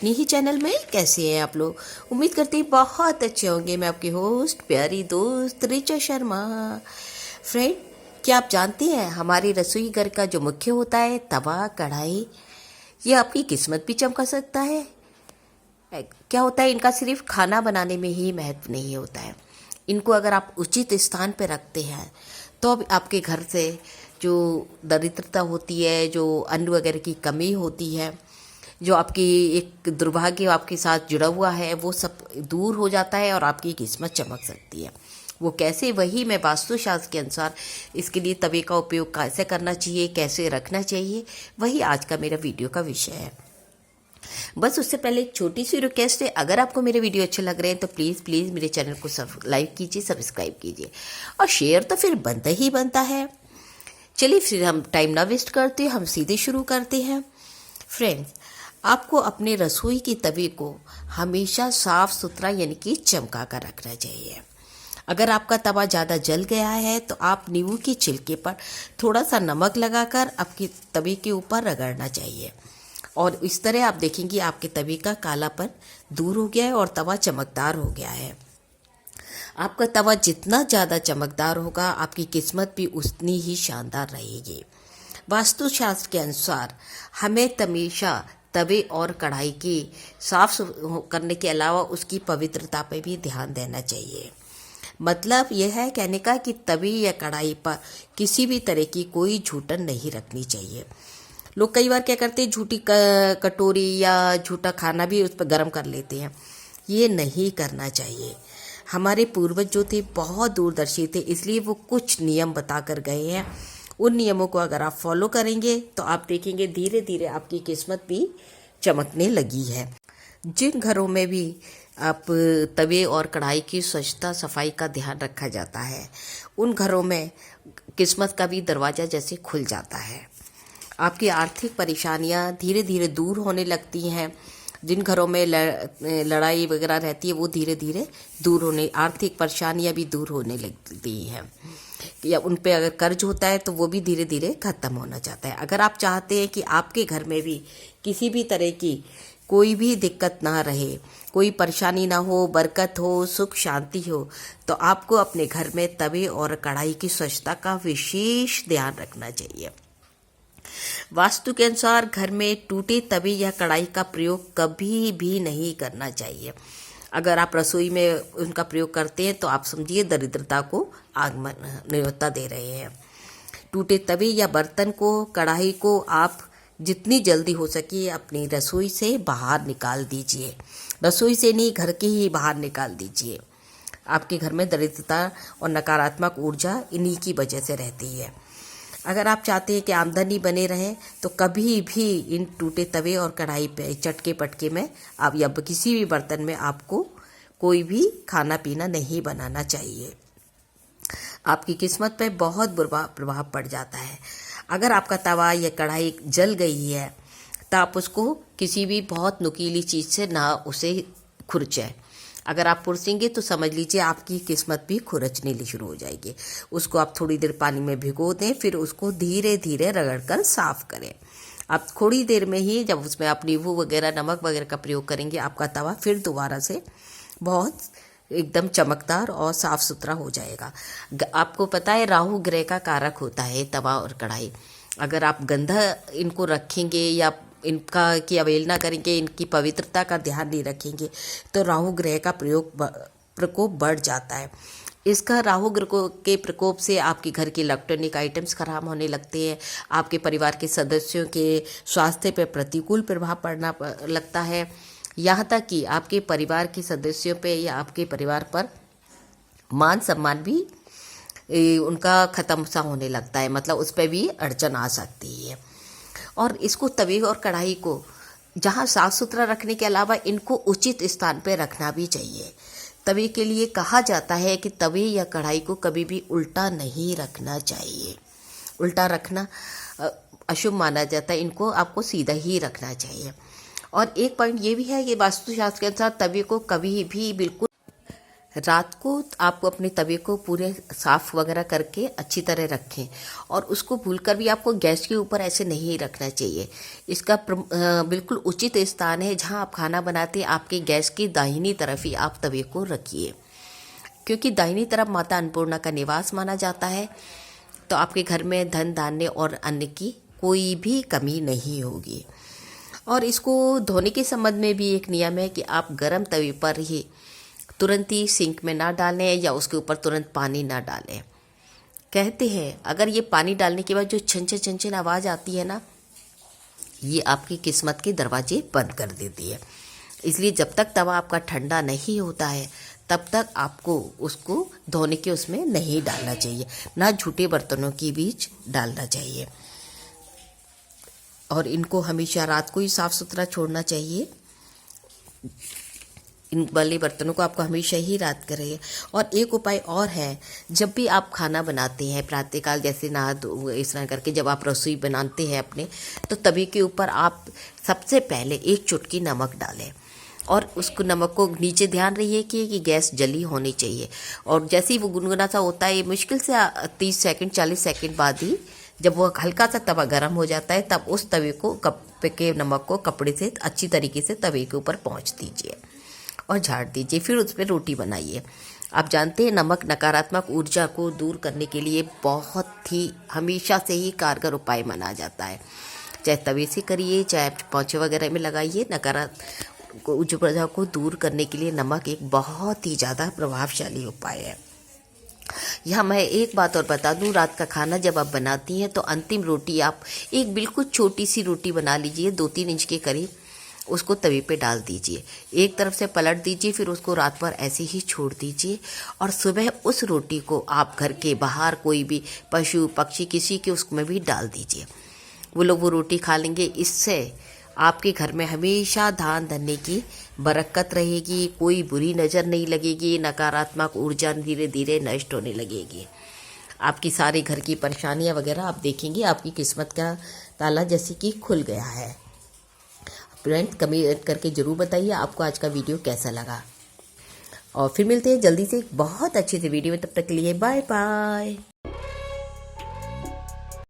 अपने ही चैनल में। कैसे हैं आप लोग? उम्मीद करती हूँ बहुत अच्छे होंगे। मैं आपकी होस्ट प्यारी दोस्त ऋचा शर्मा। फ्रेंड, क्या आप जानते हैं हमारी रसोई घर का जो मुख्य होता है तवा कढ़ाई, ये आपकी किस्मत भी चमका सकता है। क्या होता है, इनका सिर्फ खाना बनाने में ही महत्व नहीं होता है। इनको अगर आप उचित स्थान पर रखते हैं तो अब आपके घर से जो दरिद्रता होती है, जो अन्न वगैरह की कमी होती है, जो आपकी एक दुर्भाग्य आपके साथ जुड़ा हुआ है, वो सब दूर हो जाता है और आपकी किस्मत चमक सकती है। वो कैसे, वही मैं वास्तुशास्त्र के अनुसार इसके लिए तवे का उपयोग कैसे करना चाहिए, कैसे रखना चाहिए, वही आज का मेरा वीडियो का विषय है। बस उससे पहले एक छोटी सी रिक्वेस्ट है, अगर आपको मेरे वीडियो अच्छे लग रहे हैं तो प्लीज़ मेरे चैनल को लाइक कीजिए, सब्सक्राइब कीजिए और शेयर तो फिर बनता ही बनता है। चलिए फिर हम टाइम ना वेस्ट करते, हम सीधे शुरू करते हैं। फ्रेंड्स, आपको अपने रसोई की तवे को हमेशा साफ सुथरा यानी कि चमका कर रखना चाहिए। अगर आपका तवा ज़्यादा जल गया है तो आप नींबू के छिलके पर थोड़ा सा नमक लगाकर आपके तवे के ऊपर रगड़ना चाहिए और इस तरह आप देखेंगे आपके तवे का कालापन दूर हो गया है और तवा चमकदार हो गया है। आपका तवा जितना ज़्यादा चमकदार होगा, आपकी किस्मत भी उतनी ही शानदार रहेगी। वास्तुशास्त्र के अनुसार हमें हमेशा तवे और कढ़ाई की साफ करने के अलावा उसकी पवित्रता पर भी ध्यान देना चाहिए। मतलब यह है कहने का कि तवे या कढ़ाई पर किसी भी तरह की कोई झूठन नहीं रखनी चाहिए। लोग कई बार क्या करते हैं, झूठी कटोरी या झूठा खाना भी उस पर गर्म कर लेते हैं। ये नहीं करना चाहिए। हमारे पूर्वज जो थे बहुत दूरदर्शी थे, इसलिए वो कुछ नियम बता कर गए हैं। उन नियमों को अगर आप फॉलो करेंगे तो आप देखेंगे धीरे धीरे आपकी किस्मत भी चमकने लगी है। जिन घरों में भी आप तवे और कढ़ाई की स्वच्छता सफाई का ध्यान रखा जाता है, उन घरों में किस्मत का भी दरवाज़ा जैसे खुल जाता है। आपकी आर्थिक परेशानियां धीरे धीरे दूर होने लगती हैं। जिन घरों में लड़ाई वगैरह रहती है वो धीरे धीरे दूर होने, आर्थिक परेशानियां भी दूर होने लगती हैं। या उन पे अगर कर्ज होता है तो वो भी धीरे धीरे ख़त्म होना चाहता है। अगर आप चाहते हैं कि आपके घर में भी किसी भी तरह की कोई भी दिक्कत ना रहे, कोई परेशानी ना हो, बरकत हो, सुख शांति हो, तो आपको अपने घर में तवे और कढ़ाई की स्वच्छता का विशेष ध्यान रखना चाहिए। वास्तु के अनुसार घर में टूटे तवे या कढ़ाई का प्रयोग कभी भी नहीं करना चाहिए। अगर आप रसोई में उनका प्रयोग करते हैं तो आप समझिए दरिद्रता को आगमन न्योता दे रहे हैं। टूटे तवे या बर्तन को, कढ़ाई को आप जितनी जल्दी हो सके अपनी रसोई से बाहर निकाल दीजिए। रसोई से नहीं, घर के ही बाहर निकाल दीजिए। आपके घर में दरिद्रता और नकारात्मक ऊर्जा इन्हीं की वजह से रहती है। अगर आप चाहते हैं कि आमदनी बने रहे तो कभी भी इन टूटे तवे और कढ़ाई पे चटके पटके में आप या किसी भी बर्तन में आपको कोई भी खाना पीना नहीं बनाना चाहिए। आपकी किस्मत पे बहुत बुरा प्रभाव पड़ जाता है। अगर आपका तवा या कढ़ाई जल गई है तो आप उसको किसी भी बहुत नुकीली चीज़ से ना उसे खुरचें। अगर आप पुरसेंगे तो समझ लीजिए आपकी किस्मत भी खुरचने शुरू हो जाएगी। उसको आप थोड़ी देर पानी में भिगो दें, फिर उसको धीरे धीरे रगड़कर साफ करें। आप थोड़ी देर में ही जब उसमें आप नींबू वगैरह, नमक वगैरह का प्रयोग करेंगे, आपका तवा फिर दोबारा से बहुत एकदम चमकदार और साफ सुथरा हो जाएगा। आपको पता है राहु ग्रह का कारक होता है तवा और कढ़ाई। अगर आप गंदा इनको रखेंगे या इनका की अवहेलना करेंगे, इनकी पवित्रता का ध्यान नहीं रखेंगे तो राहु ग्रह का प्रकोप बढ़ जाता है। इसका राहु ग्रह के प्रकोप से आपके घर के इलेक्ट्रॉनिक आइटम्स खराब होने लगते हैं। आपके परिवार के सदस्यों के स्वास्थ्य पर प्रतिकूल प्रभाव पड़ना लगता है। यहाँ तक कि आपके परिवार के सदस्यों पे या आपके परिवार पर मान सम्मान भी उनका ख़त्म सा होने लगता है। मतलब उस पर भी अड़चन आ सकती है। और इसको तवे और कढ़ाई को जहाँ साफ सुथरा रखने के अलावा इनको उचित स्थान पर रखना भी चाहिए। तवे के लिए कहा जाता है कि तवे या कढ़ाई को कभी भी उल्टा नहीं रखना चाहिए। उल्टा रखना अशुभ माना जाता है। इनको आपको सीधा ही रखना चाहिए। और एक पॉइंट ये भी है कि वास्तुशास्त्र के अनुसार तवे को कभी भी बिल्कुल रात को आपको अपने तवे को पूरे साफ वगैरह करके अच्छी तरह रखें, और उसको भूलकर भी आपको गैस के ऊपर ऐसे नहीं रखना चाहिए। इसका बिल्कुल उचित स्थान है जहां आप खाना बनाते हैं, आपके गैस की दाहिनी तरफ ही आप तवे को रखिए, क्योंकि दाहिनी तरफ माता अन्नपूर्णा का निवास माना जाता है। तो आपके घर में धन धान्य और अन्न की कोई भी कमी नहीं होगी। और इसको धोने के संबंध में भी एक नियम है कि आप गर्म तवे पर ही तुरंत ही सिंक में ना डालें या उसके ऊपर तुरंत पानी ना डालें। कहते हैं अगर ये पानी डालने के बाद जो छन छन आवाज़ आती है ना, ये आपकी किस्मत के दरवाजे बंद कर देती है। इसलिए जब तक तवा आपका ठंडा नहीं होता है तब तक आपको उसको धोने के उसमें नहीं डालना चाहिए, ना झूठे बर्तनों के बीच डालना चाहिए। और इनको हमेशा रात को ही साफ़ सुथरा छोड़ना चाहिए। इन वाले बर्तनों को आपको हमेशा ही रात करें। और एक उपाय और है, जब भी आप खाना बनाते हैं प्रातःकाल, जैसे नहा धो इस तरह करके जब आप रसोई बनाते हैं अपने, तो तवे के ऊपर आप सबसे पहले एक चुटकी नमक डालें, और उसको नमक को नीचे ध्यान रहिए कि गैस जली होनी चाहिए। और जैसे ही वो गुनगुना सा होता है, मुश्किल से 30 सेकंड 40 सेकंड बाद ही जब वो हल्का सा तवा गर्म हो जाता है, तब उस तवे को के नमक को कपड़े से अच्छी तरीके से तवे के ऊपर पोंछ दीजिए और झाड़ दीजिए। फिर उस पर रोटी बनाइए। आप जानते हैं नमक नकारात्मक ऊर्जा को दूर करने के लिए बहुत ही हमेशा से ही कारगर उपाय माना जाता है। चाहे तवे से करिए, चाहे पोंछे वगैरह में लगाइए, नकारात्मक ऊर्जा को दूर करने के लिए नमक एक बहुत ही ज़्यादा प्रभावशाली उपाय है। यहाँ मैं एक बात और बता दूं, रात का खाना जब आप बनाती हैं तो अंतिम रोटी आप एक बिल्कुल छोटी सी रोटी बना लीजिए, 2-3 इंच के करीब, उसको तवे पे डाल दीजिए, एक तरफ से पलट दीजिए, फिर उसको रात भर ऐसे ही छोड़ दीजिए, और सुबह उस रोटी को आप घर के बाहर कोई भी पशु पक्षी किसी के उसमें भी डाल दीजिए। वो लोग वो रोटी खा लेंगे। इससे आपके घर में हमेशा धान धन्य की बरकत रहेगी, कोई बुरी नज़र नहीं लगेगी, नकारात्मक ऊर्जा धीरे धीरे नष्ट होने लगेगी। आपकी सारे घर की परेशानियां वगैरह आप देखेंगे, आपकी किस्मत का ताला जैसे कि खुल गया है। फ्रेंड्स, कमेंट करके ज़रूर बताइए आपको आज का वीडियो कैसा लगा, और फिर मिलते हैं जल्दी से बहुत अच्छे से वीडियो में। तब तक के लिए बाय बाय।